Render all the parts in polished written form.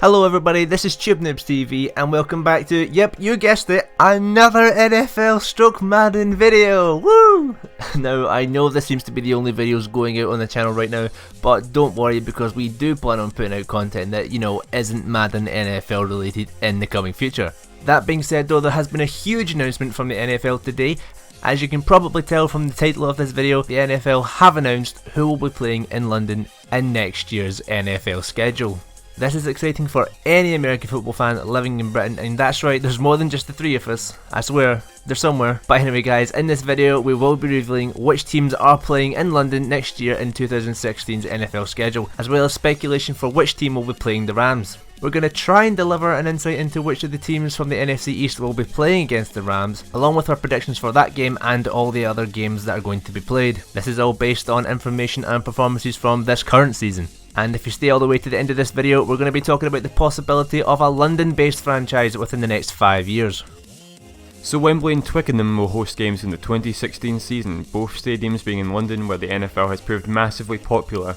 Hello everybody, this is TubeNoobs TV and welcome back to, yep, you guessed it, another NFL stroke Madden video, woo! Now, I know this seems to be the only videos going out on the channel right now, but don't worry because we do plan on putting out content that, isn't Madden NFL related in the coming future. That being said though, there has been a huge announcement from the NFL today. As you can probably tell from the title of this video, the NFL have announced who will be playing in London in next year's NFL schedule. This is exciting for any American football fan living in Britain, and that's right, there's more than just the three of us. I swear, they're somewhere. But anyway guys, in this video we will be revealing which teams are playing in London next year in 2016's NFL schedule, as well as speculation for which team will be playing the Rams. We're going to try and deliver an insight into which of the teams from the NFC East will be playing against the Rams, along with our predictions for that game and all the other games that are going to be played. This is all based on information and performances from this current season. And if you stay all the way to the end of this video, we're going to be talking about the possibility of a London-based franchise within the next 5 years. So Wembley and Twickenham will host games in the 2016 season, both stadiums being in London where the NFL has proved massively popular.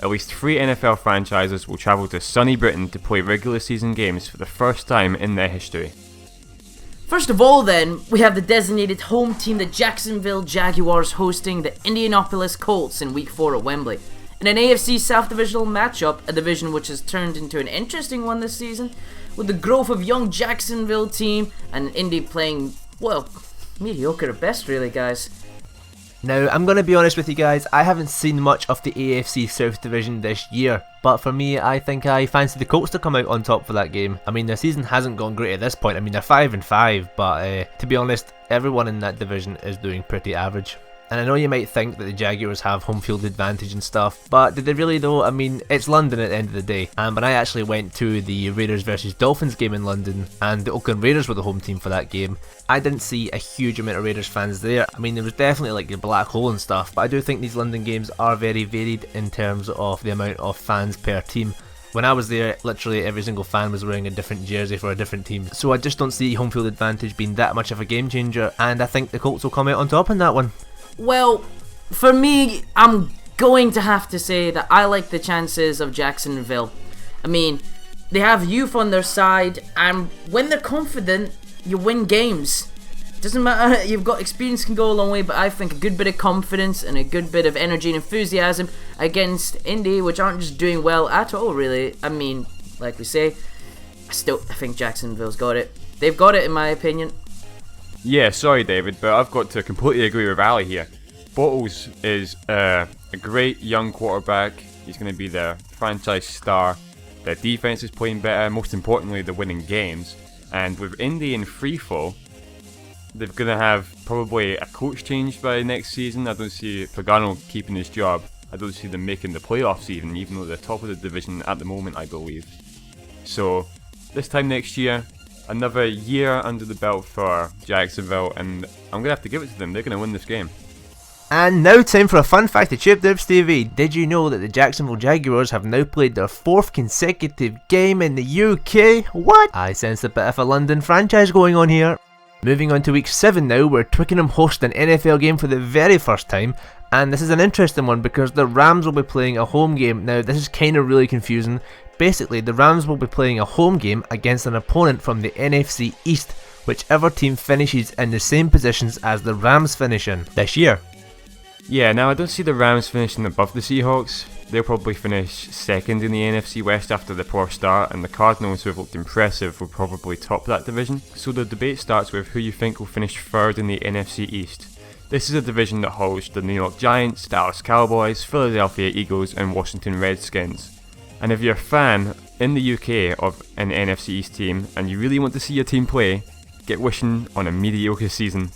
At least 3 NFL franchises will travel to sunny Britain to play regular season games for the first time in their history. First of all then, we have the designated home team, the Jacksonville Jaguars, hosting the Indianapolis Colts in Week 4 at Wembley. In an AFC South Divisional matchup, a division which has turned into an interesting one this season, with the growth of young Jacksonville team and Indy playing, well, mediocre at best really guys. Now, I'm going to be honest with you guys, I haven't seen much of the AFC South Division this year, but for me, I think I fancy the Colts to come out on top for that game. I mean, their season hasn't gone great at this point. I mean, they're 5-5, but to be honest, everyone in that division is doing pretty average. And I know you might think that the Jaguars have home field advantage and stuff, but did they really though? I mean, it's London at the end of the day. But I actually went to the Raiders versus Dolphins game in London, and the Oakland Raiders were the home team for that game. I didn't see a huge amount of Raiders fans there. I mean, there was definitely like a black hole and stuff, but I do think these London games are very varied in terms of the amount of fans per team. When I was there, literally every single fan was wearing a different jersey for a different team. So I just don't see home field advantage being that much of a game changer, and I think the Colts will come out on top in that one. Well, for me, I'm going to have to say that I like the chances of Jacksonville. I mean, they have youth on their side, and when they're confident, you win games. Doesn't matter, you've got experience can go a long way, but I think a good bit of confidence and a good bit of energy and enthusiasm against Indy, which aren't just doing well at all, really. I mean, like we say, I think Jacksonville's got it. They've got it, in my opinion. Yeah, sorry David, but I've got to completely agree with Ali here. Bortles is a great young quarterback. He's going to be the franchise star. Their defense is playing better, most importantly they're winning games. And with Indy in freefall, they're going to have probably a coach change by next season. I don't see Pagano keeping his job. I don't see them making the playoffs even though they're top of the division at the moment, I believe. So this time next year, another year under the belt for Jacksonville, and I'm going to have to give it to them. They're going to win this game. And now time for a fun fact of TubeNoobs TV. Did you know that the Jacksonville Jaguars have now played their 4th consecutive game in the UK? What? I sense a bit of a London franchise going on here. Moving on to week 7 now, where Twickenham host an NFL game for the very first time. And this is an interesting one because the Rams will be playing a home game. Now this is kind of really confusing. Basically, the Rams will be playing a home game against an opponent from the NFC East, whichever team finishes in the same positions as the Rams finish in this year. Yeah, now I don't see the Rams finishing above the Seahawks. They'll probably finish second in the NFC West after the poor start, and the Cardinals, who have looked impressive, will probably top that division. So the debate starts with who you think will finish third in the NFC East. This is a division that holds the New York Giants, Dallas Cowboys, Philadelphia Eagles and Washington Redskins. And if you're a fan in the UK of an NFC East team and you really want to see your team play, get wishing on a mediocre season.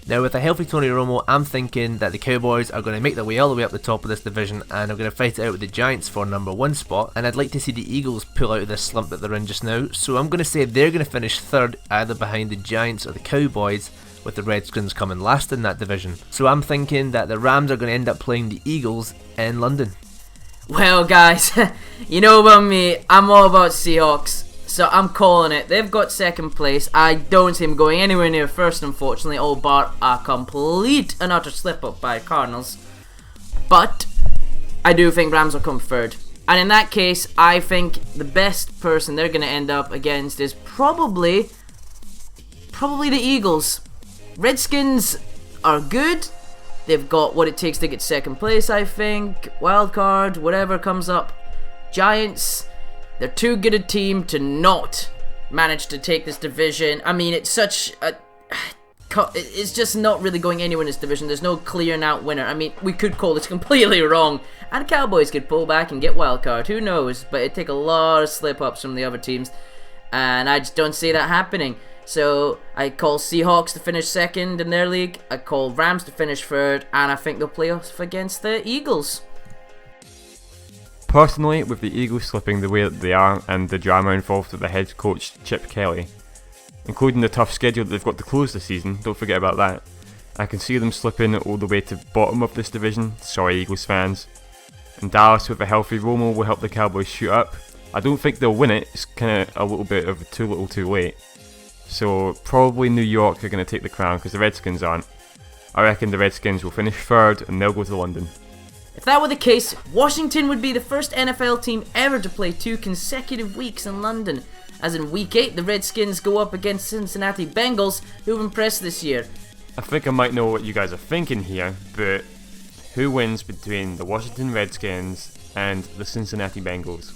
Now with a healthy Tony Romo, I'm thinking that the Cowboys are going to make their way all the way up the top of this division and are going to fight it out with the Giants for number 1 spot, and I'd like to see the Eagles pull out of this slump that they're in just now, so I'm going to say they're going to finish 3rd either behind the Giants or the Cowboys, with the Redskins coming last in that division. So I'm thinking that the Rams are going to end up playing the Eagles in London. Well guys, you know about me, I'm all about Seahawks, so I'm calling it. They've got 2nd place. I don't see them going anywhere near 1st, unfortunately, all bar a complete and utter slip up by Cardinals. But I do think Rams will come 3rd. And in that case, I think the best person they're going to end up against is probably the Eagles. Redskins are good. They've got what it takes to get second place, I think. Wild card, whatever comes up. Giants, they're too good a team to not manage to take this division. I mean, it's just not really going anywhere in this division. There's no clear and out winner. I mean, we could call this completely wrong, and Cowboys could pull back and get wild card. Who knows? But it'd take a lot of slip ups from the other teams, and I just don't see that happening. So I call Seahawks to finish second in their league. I call Rams to finish third, and I think they'll play off against the Eagles. Personally, with the Eagles slipping the way that they are and the drama involved with the head coach Chip Kelly, including the tough schedule that they've got to close the season, don't forget about that, I can see them slipping all the way to the bottom of this division. Sorry, Eagles fans. And Dallas with a healthy Romo will help the Cowboys shoot up. I don't think they'll win it. It's kind of a little bit of too little too late. So probably New York are going to take the crown because the Redskins aren't. I reckon the Redskins will finish third and they'll go to London. If that were the case, Washington would be the first NFL team ever to play 2 consecutive weeks in London. As in week 8, the Redskins go up against Cincinnati Bengals, who've impressed this year. I think I might know what you guys are thinking here, but who wins between the Washington Redskins and the Cincinnati Bengals?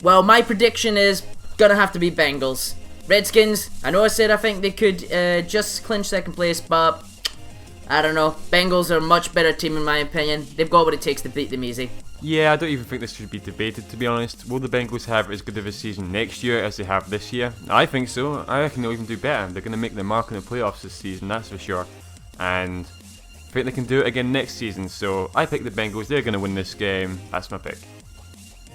Well, my prediction is gonna have to be Bengals. Redskins, I know I said I think they could just clinch second place, but I don't know. Bengals are a much better team in my opinion. They've got what it takes to beat them easy. Yeah, I don't even think this should be debated, to be honest. Will the Bengals have as good of a season next year as they have this year? I think so. I reckon they'll even do better. They're going to make their mark in the playoffs this season, that's for sure. And I think they can do it again next season. So I pick the Bengals. They're going to win this game. That's my pick.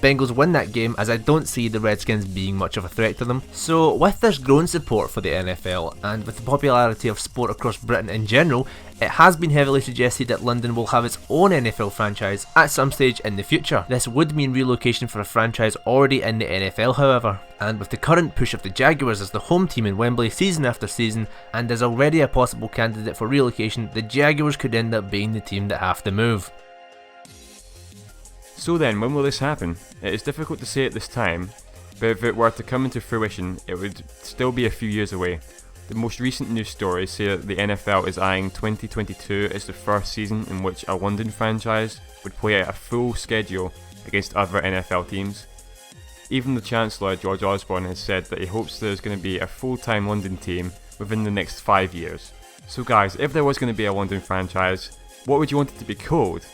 Bengals win that game, as I don't see the Redskins being much of a threat to them. So with this growing support for the NFL, and with the popularity of sport across Britain in general, it has been heavily suggested that London will have its own NFL franchise at some stage in the future. This would mean relocation for a franchise already in the NFL, however. And with the current push of the Jaguars as the home team in Wembley season after season, and as already a possible candidate for relocation, the Jaguars could end up being the team that have to move. So then, when will this happen? It is difficult to say at this time, but if it were to come into fruition, it would still be a few years away. The most recent news stories say that the NFL is eyeing 2022 as the first season in which a London franchise would play out a full schedule against other NFL teams. Even the Chancellor, George Osborne, has said that he hopes there's going to be a full-time London team within the next 5 years. So guys, if there was going to be a London franchise, what would you want it to be called?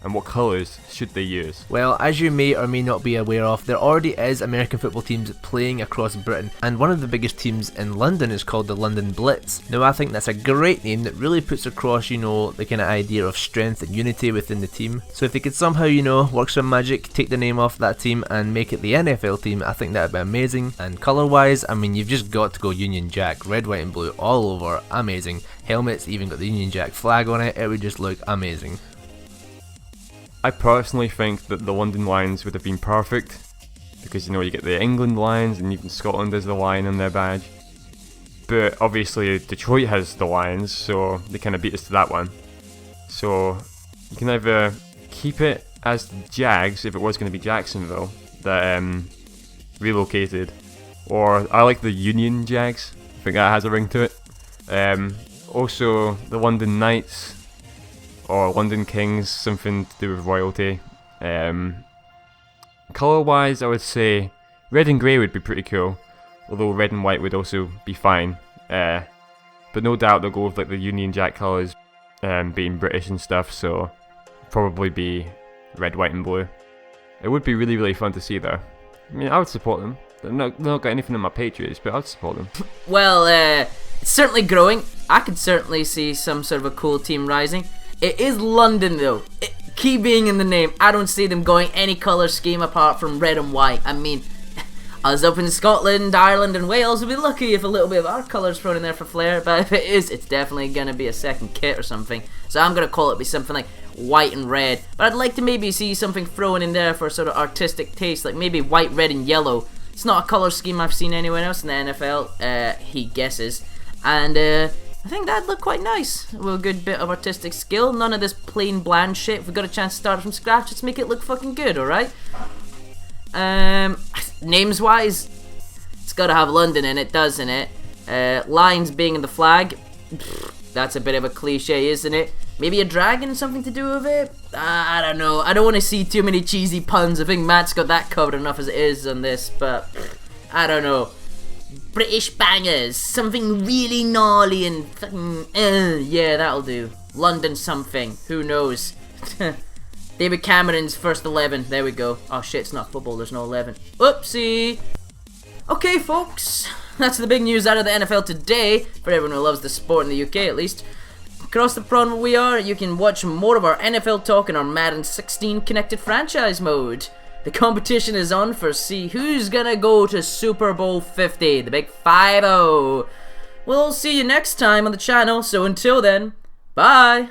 And what colours should they use? Well, as you may or may not be aware of, there already is American football teams playing across Britain, and one of the biggest teams in London is called the London Blitz. Now I think that's a great name that really puts across, the kind of idea of strength and unity within the team. So if they could somehow, work some magic, take the name off that team and make it the NFL team, I think that'd be amazing. And colour wise, I mean, you've just got to go Union Jack, red, white and blue all over, amazing. Helmets even got the Union Jack flag on it would just look amazing. I personally think that the London Lions would have been perfect, because you get the England Lions and even Scotland has the lion on their badge. But obviously Detroit has the Lions, so they kind of beat us to that one. So you can either keep it as the Jags, if it was going to be Jacksonville, that relocated, or I like the Union Jags, I think that has a ring to it. Also the London Knights, or London Kings, something to do with royalty. Colour wise, I would say red and grey would be pretty cool, although red and white would also be fine. But no doubt they'll go with like the Union Jack colours, being British and stuff, so probably be red, white and blue. It would be really, really fun to see though. I mean, I would support them. They've not got anything on my Patriots, but I'd support them. Well, it's certainly growing. I could certainly see some sort of a cool team rising. It is London though. Key being in the name. I don't see them going any colour scheme apart from red and white. I mean, us up in Scotland, Ireland and Wales would be lucky if a little bit of our colours thrown in there for flair. But if it is, it's definitely going to be a second kit or something. So I'm going to call it be something like white and red. But I'd like to maybe see something thrown in there for sort of artistic taste. Like maybe white, red and yellow. It's not a colour scheme I've seen anywhere else in the NFL. He guesses. And I think that'd look quite nice. With a good bit of artistic skill. None of this plain bland shit. If we got a chance to start from scratch, let's make it look fucking good, alright? Names wise, it's gotta have London in it, doesn't it? Lions being in the flag, that's a bit of a cliche, isn't it? Maybe a dragon, something to do with it? I don't know. I don't want to see too many cheesy puns. I think Matt's got that covered enough as it is on this, but I don't know. British bangers, something really gnarly and fucking, yeah, that'll do. London something, who knows? David Cameron's first 11, there we go. Oh shit, it's not football, there's no 11. Oopsie! Okay folks, that's the big news out of the NFL today, for everyone who loves the sport in the UK at least. Across the pond where we are, you can watch more of our NFL talk in our Madden 16 connected franchise mode. The competition is on for see who's gonna go to Super Bowl 50, the big 5-0. We'll see you next time on the channel, so until then, bye!